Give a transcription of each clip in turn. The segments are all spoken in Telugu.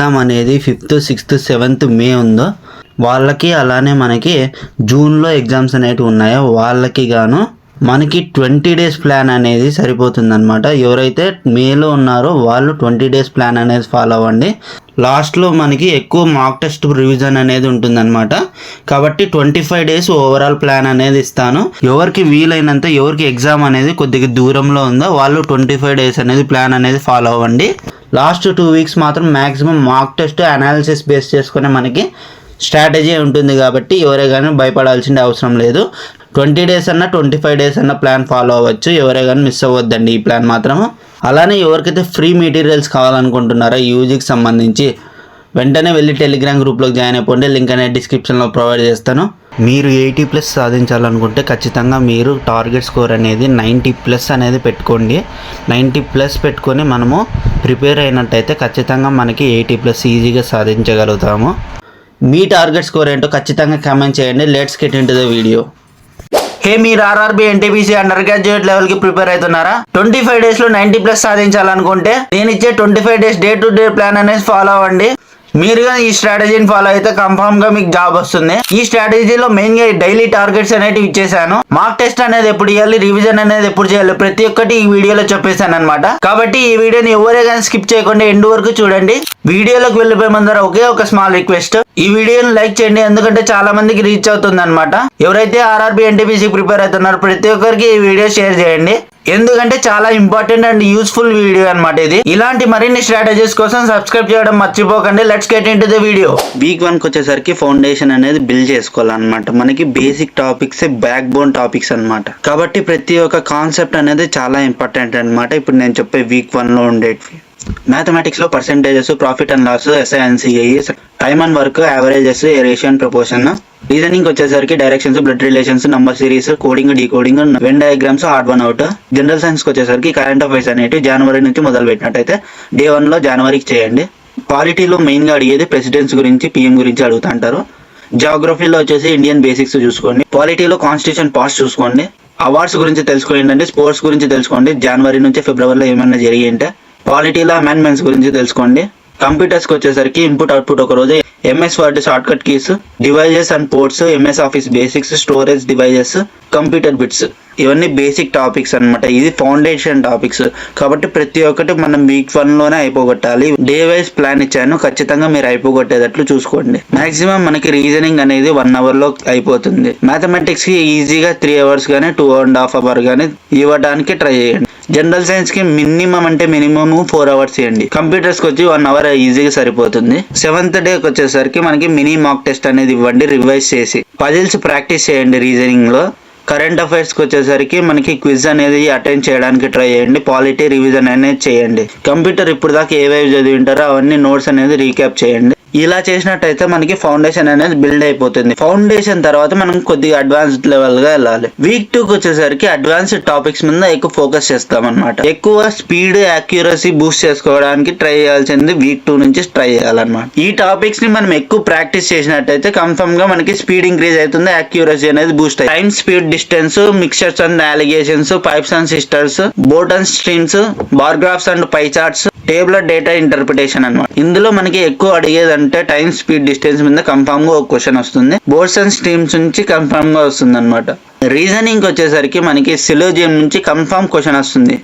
ఎగ్జామ్ అనేది 5th, 6th, 7th మే ఉందో వాళ్ళకి, అలానే మనకి జూన్లో ఎగ్జామ్స్ అనేవి ఉన్నాయో వాళ్ళకి గాను మనకి 20 days ప్లాన్ అనేది సరిపోతుందన్నమాట. ఎవరైతే మేలో ఉన్నారో వాళ్ళు 20 days ప్లాన్ అనేది ఫాలో అవ్వండి. లాస్ట్లో మనకి ఎక్కువ మాక్ టెస్ట్ రివిజన్ అనేది ఉంటుందన్నమాట. కాబట్టి 25 days ఓవరాల్ ప్లాన్ అనేది ఇస్తాను. ఎవరికి వీలైనంత, ఎవరికి ఎగ్జామ్ అనేది కొద్దిగా దూరంలో ఉందో వాళ్ళు 25 days అనేది ప్లాన్ అనేది ఫాలో అవ్వండి. లాస్ట్ 2 weeks మాత్రం maximum mock test analysis base చేసుకునే మనకి స్ట్రాటజీ ఉంటుంది. కాబట్టి ఎవరే కానీ భయపడాల్సిన అవసరం లేదు. 20 days అన్న 25 days అన్న ప్లాన్ ఫాలో అవ్వచ్చు. ఎవరే కానీ మిస్ అవ్వద్దండి ఈ ప్లాన్ మాత్రము. అలానే ఎవరికైతే ఫ్రీ మెటీరియల్స్ కావాలనుకుంటున్నారో యూజీకి సంబంధించి వెంటనే వెళ్ళి టెలిగ్రామ్ గ్రూప్లోకి జాయిన్ అయిపోండి. లింక్ అనేది డిస్క్రిప్షన్లో ప్రొవైడ్ చేస్తాను. మీరు 80+ సాధించాలనుకుంటే ఖచ్చితంగా మీరు టార్గెట్ స్కోర్ అనేది 90+ అనేది పెట్టుకోండి. 90+ పెట్టుకొని మనము ప్రిపేర్ అయినట్టయితే ఖచ్చితంగా మనకి 80+ ఈజీగా సాధించగలుగుతాము. మీ టార్గెట్ స్కోర్ ఏంటో ఖచ్చితంగా కామెంట్ చేయండి. Let's get into the video. మీరు RRB, NTPC undergraduate level కి ప్రిపేర్ అవుతున్నారా? 25 days లో 90+ సాధించాలనుకుంటే నేను ఇచ్చే 25 days day to day plan అనేది ఫాలో అవ్వండి. మీరుగా ఈ స్ట్రాటజీని ఫాలో అయితే కన్ఫర్మ్ గా మీకు జాబ్ వస్తుంది. ఈ స్ట్రాటజీలో మెయిన్ గా డైలీ టార్గెట్స్ అనేవి ఇచ్చేసాను. మార్క్ టెస్ట్ అనేది ఎప్పుడు చేయాలి, రివిజన్ అనేది ఎప్పుడు చేయాలి, ప్రతి ఒక్కటి ఈ వీడియోలో చెప్పేశాను అనమాట. కాబట్టి ఈ వీడియోని ఎవరే కానీ స్కిప్ చేయకుండా ఎండ్ వరకు చూడండి. వీడియోలోకి వెళ్ళిపోయే ముందర ఒకే ఒక స్మాల్ రిక్వెస్ట్, ఈ వీడియోని లైక్ చేయండి. ఎందుకంటే చాలా మందికి రీచ్ అవుతుంది అనమాట. ఎవరైతే ఆర్ఆర్బీ, ఎన్టీపీసీ ప్రిపేర్ అవుతున్నారో ప్రతి ఒక్కరికి ఈ వీడియో షేర్ చేయండి. ఎందుకంటే చాలా ఇంపార్టెంట్ అండ్ యూస్ఫుల్ వీడియో అనమాట ఇది. ఇలాంటి మరిన్ని స్ట్రాటజీస్ కోసం సబ్స్క్రైబ్ చేయడం మర్చిపోకండి. Let's get into the video. Week 1 కి వచ్చేసరికి ఫౌండేషన్ అనేది బిల్డ్ చేసుకోవాలన్నమాట. మనకి basic topics, back bone topics అనమాట. కాబట్టి ప్రతి ఒక్క కాన్సెప్ట్ అనేది చాలా ఇంపార్టెంట్ అనమాట. ఇప్పుడు నేను చెప్పే వీక్ 1 లో ఉండేవి మ్యాథమెటిక్స్ లో percentages, profit and loss, SI and CI, time and work, averages, ratio, proportion. Reasoning వచ్చేసరికి directions, blood relations, number series, coding, decoding, Venn diagrams, odd one out. General science వచ్చేసరికి కరెంట్ అఫైర్స్ అనేవి జనవరి నుంచి మొదలు పెట్టినట్టయితే డే 1 లో జనవరికి చేయండి. పాలిటీలో మెయిన్ గా అడిగేది ప్రెసిడెంట్స్ గురించి, పిఎం గురించి అడుగుతుంటారు. జాగ్రఫీలో వచ్చేసి ఇండియన్ బేసిక్స్ చూసుకోండి. పాలిటీలో కాన్స్టిట్యూషన్ పాస్ట్ చూసుకోండి. అవార్డ్స్ గురించి తెలుసుకోండి. స్పోర్ట్స్ గురించి తెలుసుకోండి. జనవరి నుంచి ఫిబ్రవరిలో ఏమైనా జరిగింటే. పాలిటీలో అమెండ్మెంట్స్ గురించి తెలుసుకోండి. కంప్యూటర్స్ కి వచ్చేసరికి ఇన్పుట్ అవుట్పుట్ ఒక రోజు, MS word short cut keys, devices and ports, MS office basics, storage devices, computer bits, ఇవన్నీ బేసిక్ టాపిక్స్ అనమాట. ఇది ఫౌండేషన్ టాపిక్స్. కాబట్టి ప్రతి ఒక్కటి మనం వీక్ 1 లోనే అయిపోగొట్టాలి. డే వైజ్ ప్లాన్ ఇచ్చాను, ఖచ్చితంగా మీరు అయిపోగొట్టేటట్లు చూసుకోండి. మాక్సిమం మనకి రీజనింగ్ అనేది 1 hour లో అయిపోతుంది. మ్యాథమెటిక్స్ కి ఈజీగా 3 hours కానీ 2.5 hours కానీ ఇవ్వడానికి ట్రై చేయండి. జనరల్ సైన్స్ కి మినిమం అంటే మినిమం 4 hours చేయండి. కంప్యూటర్స్ కి వచ్చి 1 hour ఈజీగా సరిపోతుంది. 7th డే వచ్చేసరికి మనకి మినీ మాక్ టెస్ట్ అనేది ఇవ్వండి, రివైజ్ చేసి. పజిల్స్ ప్రాక్టీస్ చేయండి రీజనింగ్ లో. కరెంట్ అఫైర్స్ కి వచ్చేసరికి మనకి క్విజ్ అనేది అటెండ్ చేయడానికి ట్రై చేయండి. పాలిటీ రివిజన్ అనేది చేయండి. కంప్యూటర్ ఇప్పుడు దాకా ఏవేవి చదివింటారో అవన్నీ నోట్స్ అనేది రీక్యాప్ చేయండి. ఇలా చేసినట్టయితే మనకి ఫౌండేషన్ అనేది బిల్డ్ అయిపోతుంది. ఫౌండేషన్ తర్వాత మనం కొద్దిగా అడ్వాన్స్డ్ లెవెల్ గా వెళ్ళాలి. వీక్ 2 కి వచ్చేసరికి అడ్వాన్స్డ్ టాపిక్స్ మీద ఎక్కువ ఫోకస్ చేస్తాం అనమాట. ఎక్కువ స్పీడ్, యాక్యురసీ బూస్ట్ చేసుకోవడానికి ట్రై చేయాల్సింది వీక్ 2 నుంచి ట్రై చేయాలన్నమాట. ఈ టాపిక్స్ ని మనం ఎక్కువ ప్రాక్టీస్ చేసినట్టయితే కన్ఫర్మ్ గా మనకి స్పీడ్ ఇంక్రీజ్ అవుతుంది, యాక్యురసీ అనేది బూస్ట్ అవుతుంది. Time, speed, distance, mixtures and navigations, pipes and sisters, boat and streams, bar graphs and pi charts, tabular data interpretation అనమాట. ఇందులో మనకి ఎక్కువ అడిగేదంటే టైం, స్పీడ్, డిస్టెన్స్ మీద కన్ఫర్మ్ గా ఒక క్వశ్చన్ వస్తుంది. బోర్డ్స్ అండ్ స్ట్రీమ్స్ నుంచి కన్ఫర్మ్ గా వస్తుంది అనమాట. రీజనింగ్ వచ్చేసరికి మనకి సిలోజియం నుంచి కన్ఫర్మ్ క్వశ్చన్ వస్తుంది.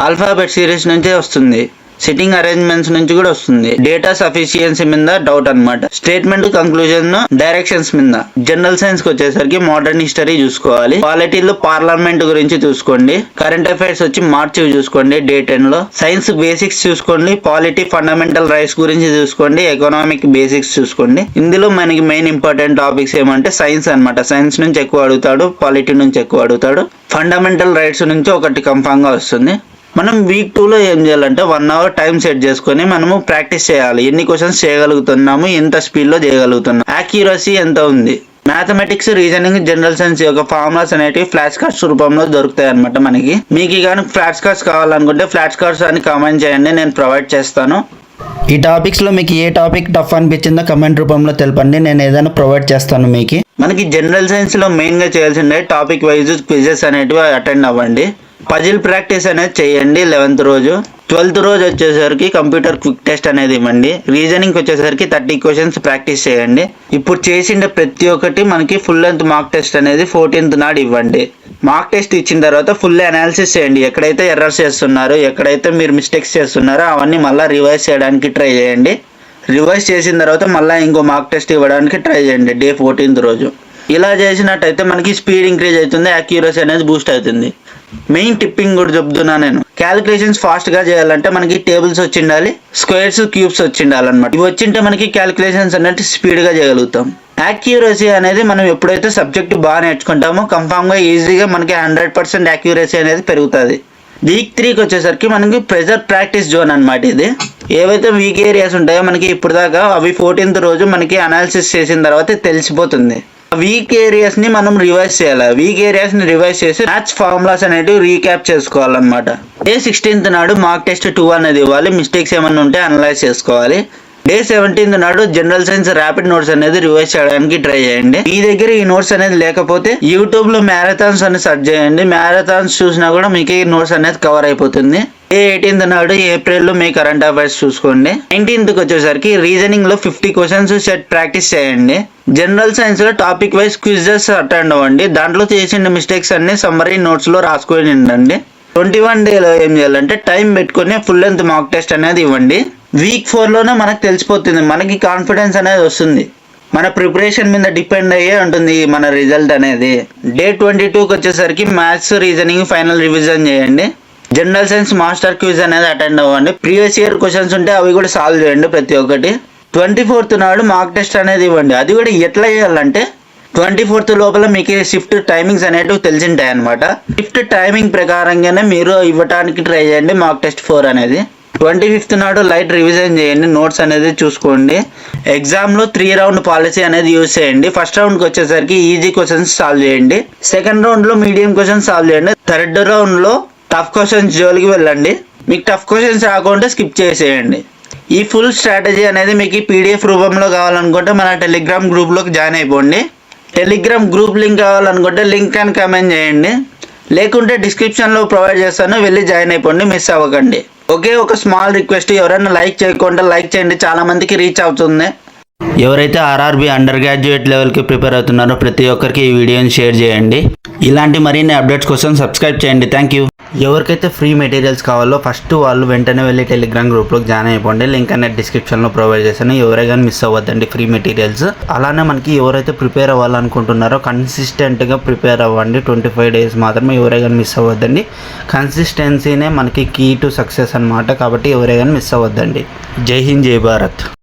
ఆల్ఫాబెట్ సిరీస్ నుంచే వస్తుంది. సిట్టింగ్ అరేంజ్మెంట్స్ నుంచి కూడా వస్తుంది. డేటా సఫిషియన్సీ మీద డౌట్ అనమాట. స్టేట్మెంట్, కంక్లూజన్, డైరెక్షన్స్ మీద. జనరల్ సైన్స్ కి వచ్చేసరికి మోడర్న్ హిస్టరీ చూసుకోవాలి. పాలిటీలో పార్లమెంట్ గురించి చూసుకోండి. కరెంట్ అఫైర్స్ వచ్చి మార్చి చూసుకోండి డే 10 లో. సైన్స్ బేసిక్స్ చూసుకోండి. పాలిటీ ఫండమెంటల్ రైట్స్ గురించి చూసుకోండి. ఎకనామిక్ బేసిక్స్ చూసుకోండి. ఇందులో మనకి మెయిన్ ఇంపార్టెంట్ టాపిక్స్ ఏమంటే సైన్స్ అనమాట. సైన్స్ నుంచి ఎక్కువ అడుగుతాడు, పాలిటీ నుంచి ఎక్కువ అడుగుతాడు, ఫండమెంటల్ రైట్స్ నుంచి ఒకటి కన్ఫర్మ్ గా వస్తుంది. మనం వీక్ 2 లో ఏం చేయాలంటే 1 hour టైం సెట్ చేసుకొని మనము ప్రాక్టీస్ చేయాలి. ఎన్ని క్వశ్చన్స్ చేయగలుగుతున్నాము, ఎంత స్పీడ్ లో చేయగలుగుతున్నాము, యాక్యురసీ ఎంత ఉంది. మ్యాథమెటిక్స్, రీజనింగ్, జనరల్ సైన్స్ యొక్క ఫార్ములాస్ అనేవి ఫ్లాష్ కార్డ్స్ రూపంలో దొరుకుతాయి అనమాట మనకి. మీకు కానీ ఫ్లాష్ కార్డ్స్ కావాలనుకుంటే ఫ్లాష్ కార్డ్స్ అని కామెంట్ చేయండి, నేను ప్రొవైడ్ చేస్తాను. ఈ టాపిక్స్ లో మీకు ఏ టాపిక్ టఫ్ అనిపించిందో కమెంట్ రూపంలో తెలపండి, నేను ఏదైనా ప్రొవైడ్ చేస్తాను మీకు. మనకి జనరల్ సైన్స్ లో మెయిన్ గా చేయాల్సిందే టాపిక్ వైజ్ క్విజెస్ అనేటివి అటెండ్ అవ్వండి. పజిల్ ప్రాక్టీస్ అనేది చేయండి 11th రోజు. 12th రోజు వచ్చేసరికి కంప్యూటర్ క్విక్ టెస్ట్ అనేది ఇవ్వండి. రీజనింగ్ వచ్చేసరికి 30 క్వశ్చన్స్ ప్రాక్టీస్ చేయండి. ఇప్పుడు చేసిండే ప్రతి ఒక్కటి మనకి ఫుల్ లెంత్ మార్క్ టెస్ట్ అనేది 14th నాడు ఇవ్వండి. మార్క్ టెస్ట్ ఇచ్చిన తర్వాత ఫుల్ అనాలిసిస్ చేయండి. ఎక్కడైతే ఎర్రర్స్ చేస్తున్నారో, ఎక్కడైతే మీరు మిస్టేక్స్ చేస్తున్నారో అవన్నీ మళ్ళీ రివైజ్ చేయడానికి ట్రై చేయండి. రివైజ్ చేసిన తర్వాత మళ్ళీ ఇంకో మార్క్ టెస్ట్ ఇవ్వడానికి ట్రై చేయండి డే 14th రోజు. ఇలా చేసినట్టయితే మనకి స్పీడ్ ఇంక్రీజ్ అవుతుంది, యాక్యురసీ అనేది బూస్ట్ అవుతుంది. మెయిన్ టిప్పింగ్ కూడా చెప్తున్నా నేను, క్యాలిక్యులేషన్స్ ఫాస్ట్గా చేయాలంటే మనకి టేబుల్స్ వచ్చి ఉండాలి, స్క్వేర్స్ క్యూబ్స్ వచ్చి ఉండాలన్నమాట. ఇవి వచ్చింటే మనకి క్యాలిక్యులేషన్స్ అనేది స్పీడ్గా చేయగలుగుతాం. యాక్యురసీ అనేది మనం ఎప్పుడైతే సబ్జెక్ట్ బాగా నేర్చుకుంటామో కన్ఫామ్గా ఈజీగా మనకి 100% యాక్యురసీ అనేది పెరుగుతుంది. వీక్ 3కి వచ్చేసరికి మనకి ప్రెజర్ ప్రాక్టీస్ జోన్ అనమాట. ఇది ఏవైతే వీక్ ఏరియాస్ ఉంటాయో మనకి ఇప్పుడు దాకా అవి 14th రోజు మనకి అనాలిసిస్ చేసిన తర్వాత తెలిసిపోతుంది. వీక్ ఏరియాస్ ని మనం రివైజ్ చేయాలి. వీక్ ఏరియాస్ ని రివైజ్ చేసి మ్యాథ్స్ ఫార్ములాస్ అనేవి రీక్యాప్ చేసుకోవాలన్నమాట. డే 16th నాడు మార్క్ టెస్ట్ 2 అనేది ఇవ్వాలి. మిస్టేక్స్ ఏమైనా ఉంటే అనలైజ్ చేసుకోవాలి. డే 17th నాడు జనరల్ సైన్స్ ర్యాపిడ్ నోట్స్ అనేది రివైజ్ చేయడానికి ట్రై చేయండి. మీ దగ్గర ఈ నోట్స్ అనేది లేకపోతే యూట్యూబ్ లో మ్యారథాన్స్ అని సెర్చ్ చేయండి. మ్యారథాన్స్ చూసినా కూడా మీకు ఈ నోట్స్ అనేది కవర్ అయిపోతుంది. డే 18th నాడు ఏప్రిల్లో మీ కరెంట్ అఫైర్స్ చూసుకోండి. 19th వచ్చేసరికి రీజనింగ్ లో 50 క్వశ్చన్స్ సెట్ ప్రాక్టీస్ చేయండి. జనరల్ సైన్స్ లో టాపిక్ వైజ్ క్విజెస్ అటెండ్ అవ్వండి. దాంట్లో చేసిన మిస్టేక్స్ అన్ని సమ్మరీ నోట్స్ లో రాసుకొని ఉండండి. 21 డేలో ఏం చేయాలంటే టైం పెట్టుకొని ఫుల్ లెంత్ మార్క్ టెస్ట్ అనేది ఇవ్వండి. వీక్ 4లోనే మనకు తెలిసిపోతుంది, మనకి కాన్ఫిడెన్స్ అనేది వస్తుంది. మన ప్రిపరేషన్ మీద డిపెండ్ అయ్యే ఉంటుంది మన రిజల్ట్ అనేది. డే 22కి వచ్చేసరికి మ్యాథ్స్ రీజనింగ్ ఫైనల్ రివిజన్ చేయండి. జనరల్ సైన్స్ మాస్టర్ క్విజ్ అనేది అటెండ్ అవ్వండి. ప్రీవియస్ ఇయర్ క్వశ్చన్స్ ఉంటే అవి కూడా సాల్వ్ చేయండి ప్రతి ఒక్కటి. 24th నాడు మార్క్ టెస్ట్ అనేది ఇవ్వండి. అది కూడా ఎట్లా చేయాలంటే 24th లోపల మీకు షిఫ్ట్ టైమింగ్స్ అనేటివి తెలిసింటాయి అనమాట. షిఫ్ట్ టైమింగ్ ప్రకారంగానే మీరు ఇవ్వడానికి ట్రై చేయండి మార్క్ టెస్ట్ 4 అనేది. 25th నాడు లైట్ రివిజన్ చేయండి, నోట్స్ అనేది చూసుకోండి. ఎగ్జామ్లో 3 రౌండ్ పాలసీ అనేది యూజ్ చేయండి. ఫస్ట్ రౌండ్కి వచ్చేసరికి ఈజీ క్వశ్చన్స్ సాల్వ్ చేయండి. సెకండ్ రౌండ్లో మీడియం క్వశ్చన్స్ సాల్వ్ చేయండి. థర్డ్ రౌండ్లో టఫ్ క్వశ్చన్స్ జోలికి వెళ్ళండి. మీకు టఫ్ క్వశ్చన్స్ రాకుంటే స్కిప్ చేసేయండి. ఈ ఫుల్ స్ట్రాటజీ అనేది మీకు PDF రూపంలో కావాలనుకుంటే మన టెలిగ్రామ్ గ్రూప్లోకి జాయిన్ అయిపోండి. టెలిగ్రామ్ గ్రూప్ లింక్ కావాలనుకుంటే లింక్ అని కామెంట్ చేయండి, లేకుంటే డిస్క్రిప్షన్లో ప్రొవైడ్ చేస్తాను, వెళ్ళి జాయిన్ అయిపోండి, మిస్ అవ్వకండి. ఓకే, ఒక స్మాల్ రిక్వెస్ట్, ఎవరైనా లైక్ చేయకుండా లైక్ చేయండి, చాలా మందికి రీచ్ అవుతుంది. ఎవరైతే RRB అండర్ గ్రాడ్యుయేట్ లెవెల్కి ప్రిపేర్ అవుతున్నారో ప్రతి ఒక్కరికి ఈ వీడియోని షేర్ చేయండి. ఇలాంటి మరిన్ని అప్డేట్స్ కోసం సబ్స్క్రైబ్ చేయండి. Thank you. ఎవరికైతే ఫ్రీ మెటీరియల్స్ కావాలో ఫస్ట్ వాళ్ళు వెంటనే వెళ్ళి టెలిగ్రామ్ గ్రూప్లోకి జాయిన్ అయిపోండి. లింక్ అనేది డిస్క్రిప్షన్లో ప్రొవైడ్ చేశాను. ఎవరైనా మిస్ అవ్వద్దండి ఫ్రీ మెటీరియల్స్. అలానే మనకి ఎవరైతే ప్రిపేర్ అవ్వాలనుకుంటున్నారో కన్సిస్టెంట్గా ప్రిపేర్ అవ్వండి. 25 days మాత్రమే, ఎవరైనా మిస్ అవ్వద్దండి. కన్సిస్టెన్సీనే మనకి కీ టు సక్సెస్ అనమాట. కాబట్టి ఎవరైనా మిస్ అవ్వద్దండి. జై హింద్, జై భారత్.